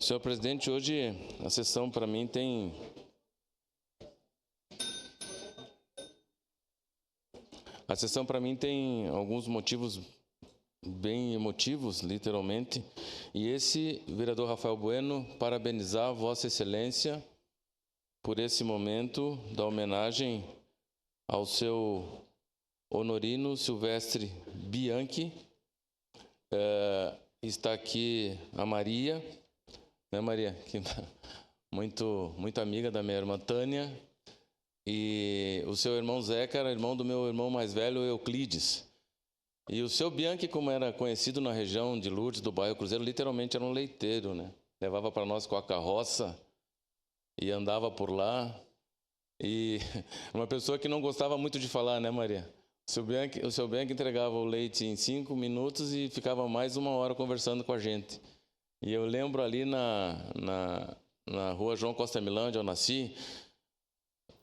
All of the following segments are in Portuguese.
Senhor presidente, hoje a sessão para mim tem alguns motivos bem emotivos, literalmente. E esse, vereador Rafael Bueno, parabenizar Vossa Excelência por esse momento da homenagem ao seu honorino Silvestre Bianchi. Está aqui a Maria, né, Maria? Que muito amiga da minha irmã Tânia. E o seu irmão Zeca era irmão do meu irmão mais velho, Euclides. E o seu Bianchi, como era conhecido na região de Lourdes, do bairro Cruzeiro, literalmente era um leiteiro, né? Levava para nós com a carroça e andava por lá. E uma pessoa que não gostava muito de falar, né, Maria? O seu Bianchi entregava o leite em 5 minutos e ficava mais 1 hora conversando com a gente. E eu lembro ali na rua João Costa Milã, onde eu nasci,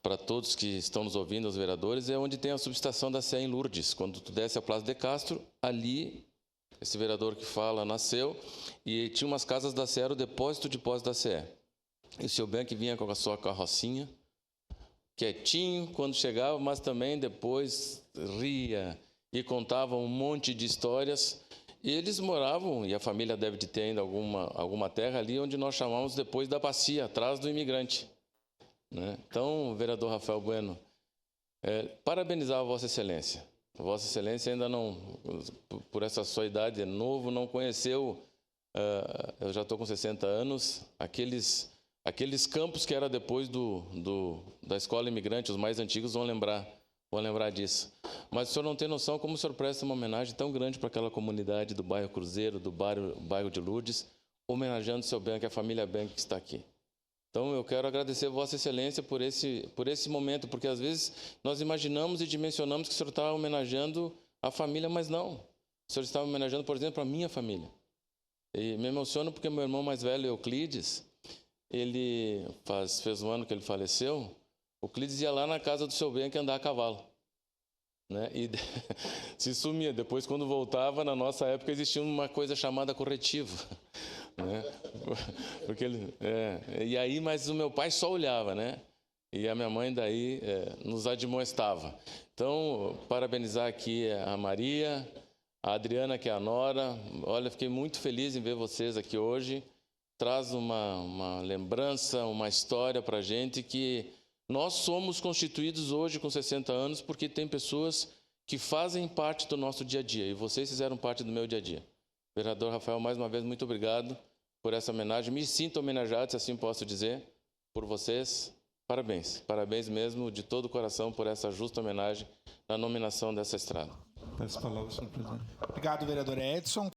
para todos que estão nos ouvindo, os vereadores, é onde tem a subestação da Sé em Lourdes. Quando tu desce a Plaza de Castro, ali, esse vereador que fala nasceu, e tinha umas casas da Sé, era o depósito da Sé. E o seu Bianchi vinha com a sua carrocinha, quietinho quando chegava, mas também depois ria e contava um monte de histórias. E eles moravam, e a família deve de ter ainda alguma terra ali, onde nós chamamos depois da bacia, atrás do imigrante. Né? Então, vereador Rafael Bueno, parabenizar a Vossa Excelência. Vossa Excelência ainda não, por essa sua idade, é novo, não conheceu, eu já estou com 60 anos, aqueles campos que era depois da escola imigrante, os mais antigos vão lembrar disso. Mas o senhor não tem noção como o senhor presta uma homenagem tão grande para aquela comunidade do bairro Cruzeiro, do bairro de Lourdes, homenageando o seu Bianchi, a família Bianchi que está aqui. Então, eu quero agradecer a Vossa Excelência por esse momento, porque às vezes nós imaginamos e dimensionamos que o senhor está homenageando a família, mas não. O senhor está homenageando, por exemplo, a minha família. E me emociono porque meu irmão mais velho, Euclides, ele fez um ano que ele faleceu. O Euclides ia lá na casa do seu Bianchi andar a cavalo, né? E se sumia. Depois, quando voltava, na nossa época, existia uma coisa chamada corretivo, né? Porque e aí, mas o meu pai só olhava, né? E a minha mãe daí nos admoestava. Então, parabenizar aqui a Maria, a Adriana, que é a nora. Olha, fiquei muito feliz em ver vocês aqui hoje. Traz uma lembrança, uma história para a gente que nós somos constituídos hoje com 60 anos porque tem pessoas que fazem parte do nosso dia a dia. E vocês fizeram parte do meu dia a dia. Vereador Rafael, mais uma vez, muito obrigado por essa homenagem. Me sinto homenageado, se assim posso dizer, por vocês. Parabéns. Parabéns mesmo, de todo o coração, por essa justa homenagem na nominação dessa estrada. Peço a palavra, senhor presidente. Obrigado, vereador Edson.